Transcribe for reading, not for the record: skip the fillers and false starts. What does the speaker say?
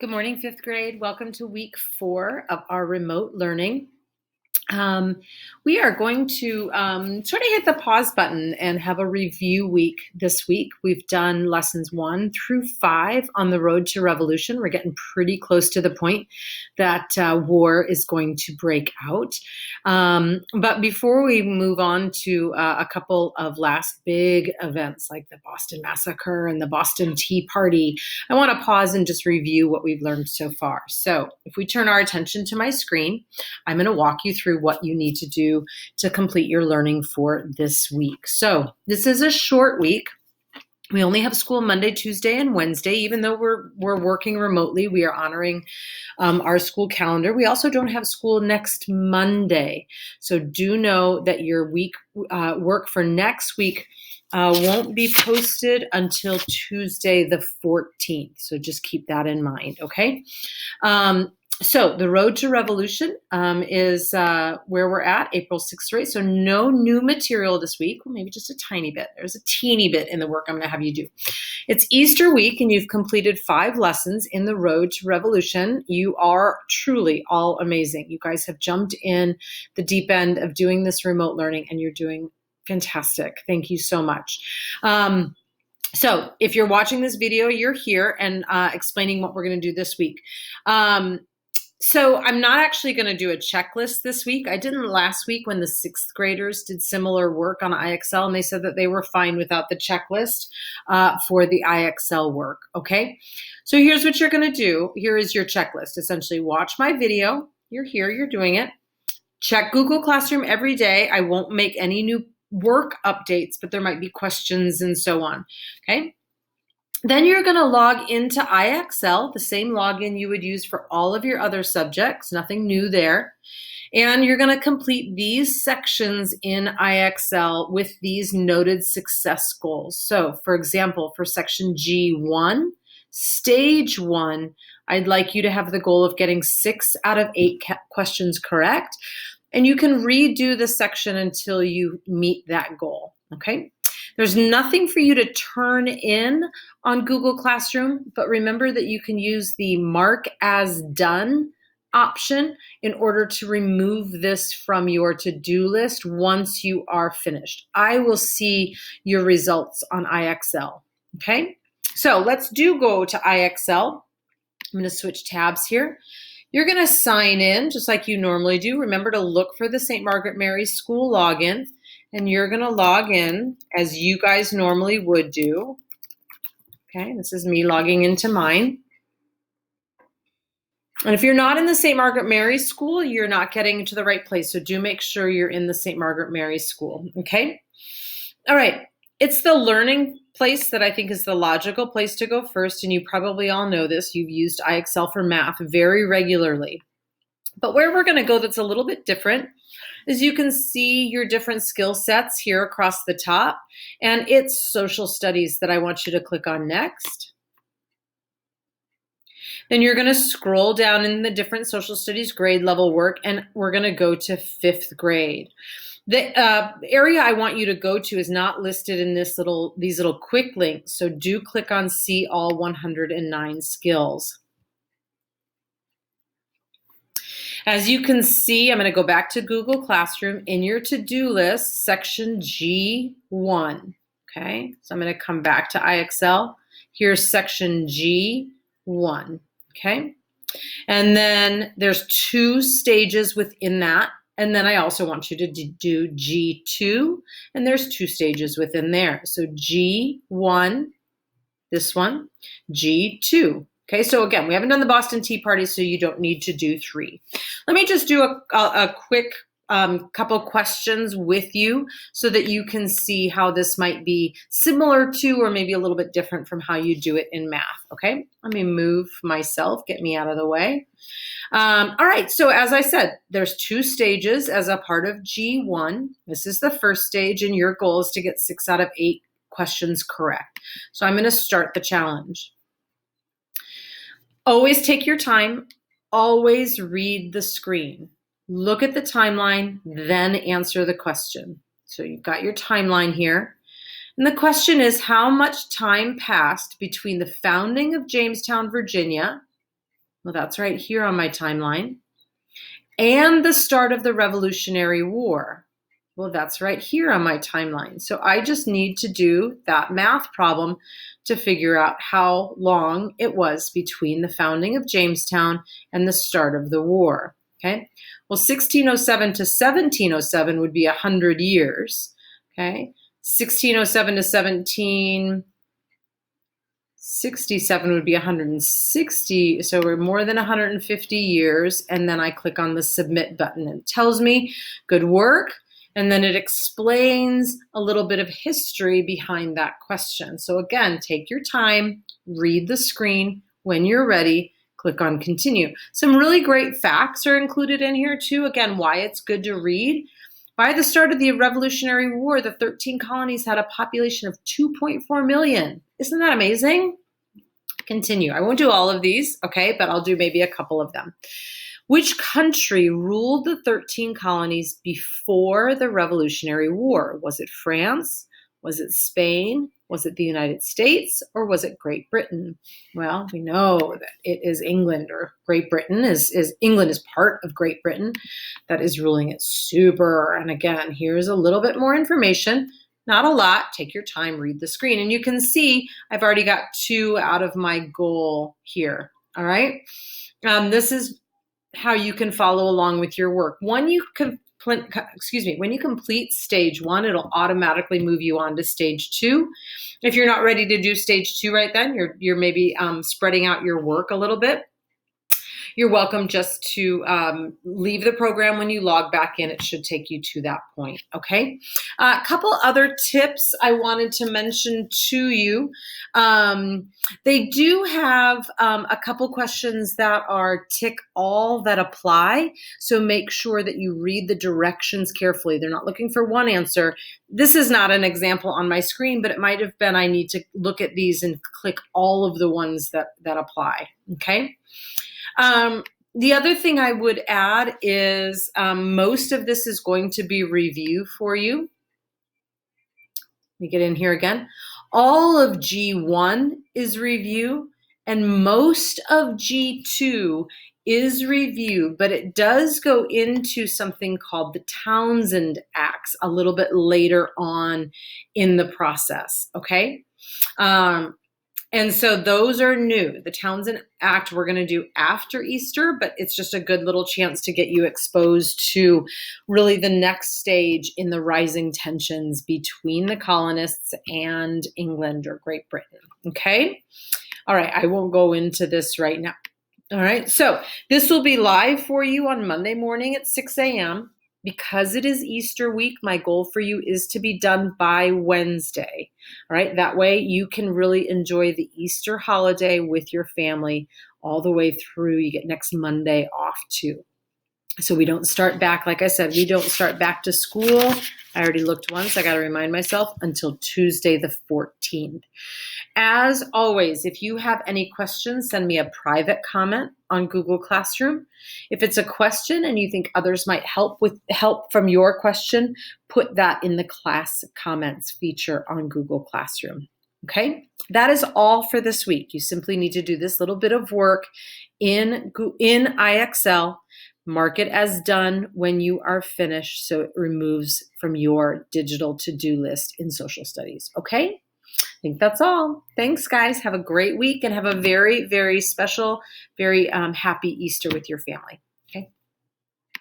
Good morning, fifth grade. Welcome to week 4 of our remote learning. We are going to sort of hit the pause button and have a review week this week. We've done lessons 1 through 5 on the road to revolution. We're getting pretty close to the point that war is going to break out. But before we move on to a couple of last big events like the Boston Massacre and the Boston Tea Party, I want to pause and just review what we've learned so far. So if we turn our attention to my screen, I'm going to walk you through what you need to do to complete your learning for this week. So this is a short week. We only have school Monday, Tuesday, and Wednesday. Even though we're working remotely, we are honoring our school calendar. We also don't have school next Monday. So do know that your week work for next week won't be posted until Tuesday the 14th. So just keep that in mind, okay? So the road to revolution is where we're at, April 6th grade. So no new material this week, well, maybe just a tiny bit. There's a teeny bit in the work I'm going to have you do. It's Easter week and you've completed 5 lessons in the road to revolution. You are truly all amazing. You guys have jumped in the deep end of doing this remote learning and you're doing fantastic. Thank you so much. So if you're watching this video, you're here and explaining what we're going to do this week. So I'm not actually going to do a checklist this week. I didn't last week when the 6th graders did similar work on IXL, and they said that they were fine without the checklist for the IXL work, okay? So here's what you're going to do. Here is your checklist. Essentially, watch my video. You're here. You're doing it. Check Google Classroom every day. I won't make any new work updates, but there might be questions and so on, okay? Then you're going to log into IXL, the same login you would use for all of your other subjects, nothing new there. And you're going to complete these sections in IXL with these noted success goals. So, for example, for section G1, stage 1, I'd like you to have the goal of getting 6 out of 8 questions correct. And you can redo the section until you meet that goal, okay? There's nothing for you to turn in on Google Classroom, but remember that you can use the Mark as Done option in order to remove this from your to-do list once you are finished. I will see your results on IXL, okay? So let's go to IXL. I'm going to switch tabs here. You're going to sign in just like you normally do. Remember to look for the St. Margaret Mary's School login. And you're going to log in as you guys normally would do. Okay, this is me logging into mine. And if you're not in the St. Margaret Mary's School, you're not getting to the right place. So do make sure you're in the St. Margaret Mary's School, okay? All right, it's the learning place that I think is the logical place to go first. And you probably all know this. You've used IXL for math very regularly. But where we're going to go that's a little bit different is you can see your different skill sets here across the top, and it's social studies that I want you to click on next. Then you're going to scroll down in the different social studies grade level work, and we're going to go to 5th grade. The area I want you to go to is not listed in these little quick links, so do click on See All 109 Skills. As you can see, I'm going to go back to Google Classroom. In your to-do list, section G1, okay? So I'm going to come back to IXL. Here's section G1, okay? And then there's 2 stages within that. And then I also want you to do G2, and there's 2 stages within there. So G1, this one, G2. Okay, so again, we haven't done the Boston Tea Party, so you don't need to do 3. Let me just do a quick couple questions with you so that you can see how this might be similar to or maybe a little bit different from how you do it in math, okay? Let me move myself, get me out of the way. All right, so as I said, there's 2 stages as a part of G1. This is the first stage, and your goal is to get 6 out of 8 questions correct. So I'm going to start the challenge. Always take your time. Always read the screen. Look at the timeline, then answer the question. So you've got your timeline here. And the question is, how much time passed between the founding of Jamestown, Virginia, Well, that's right here on my timeline. And the start of the Revolutionary War. Well, that's right here on my timeline. So I just need to do that math problem to figure out how long it was between the founding of Jamestown and the start of the war. Okay. Well, 1607 to 1707 would be 100 years. Okay. 1607 to 1767 would be 160. So we're more than 150 years. And then I click on the submit button and it tells me good work. And then it explains a little bit of history behind that question. So again, take your time, read the screen. When you're ready, click on continue. Some really great facts are included in here too. Again, why it's good to read. By the start of the Revolutionary War, the 13 colonies had a population of 2.4 million. Isn't that amazing? Continue. I won't do all of these, okay, but I'll do maybe a couple of them. Which country ruled the 13 colonies before the Revolutionary War? Was it France? Was it Spain? Was it the United States? Or was it Great Britain? Well, we know that it is England, or Great Britain England is part of Great Britain that is ruling it super. And again, here's a little bit more information. Not a lot. Take your time, read the screen. And you can see I've already got 2 out of my goal here. All right. This is how you can follow along with your work. When you complete stage 1, it'll automatically move you on to stage 2. If you're not ready to do stage 2 right then, you're maybe spreading out your work a little bit. You're welcome just to leave the program when you log back in. It should take you to that point, okay? A couple other tips I wanted to mention to you. They do have a couple questions that are tick all that apply, so make sure that you read the directions carefully. They're not looking for one answer. This is not an example on my screen, but it might have been I need to look at these and click all of the ones that apply, okay? The other thing I would add is most of this is going to be review for you. Let me get in here again. All of G1 is review, and most of G2 is review, but it does go into something called the Townsend Acts a little bit later on in the process, okay? And so those are new. The Townsend Act we're going to do after Easter, but it's just a good little chance to get you exposed to really the next stage in the rising tensions between the colonists and England or Great Britain. Okay? All right, I won't go into this right now. All right, so this will be live for you on Monday morning at 6 a.m. Because it is Easter week, my goal for you is to be done by Wednesday. All right, that way you can really enjoy the Easter holiday with your family all the way through. You get next Monday off too. So we don't start back, like I said, we don't start back to school. I already looked once, I got to remind myself, until Tuesday the 14th. As always, if you have any questions, send me a private comment on Google Classroom. If it's a question and you think others might help from your question, put that in the class comments feature on Google Classroom. Okay, that is all for this week. You simply need to do this little bit of work in IXL. Mark it as done when you are finished so it removes from your digital to-do list in social studies. Okay? I think that's all. Thanks, guys. Have a great week and have a very, very special, very happy Easter with your family. Okay?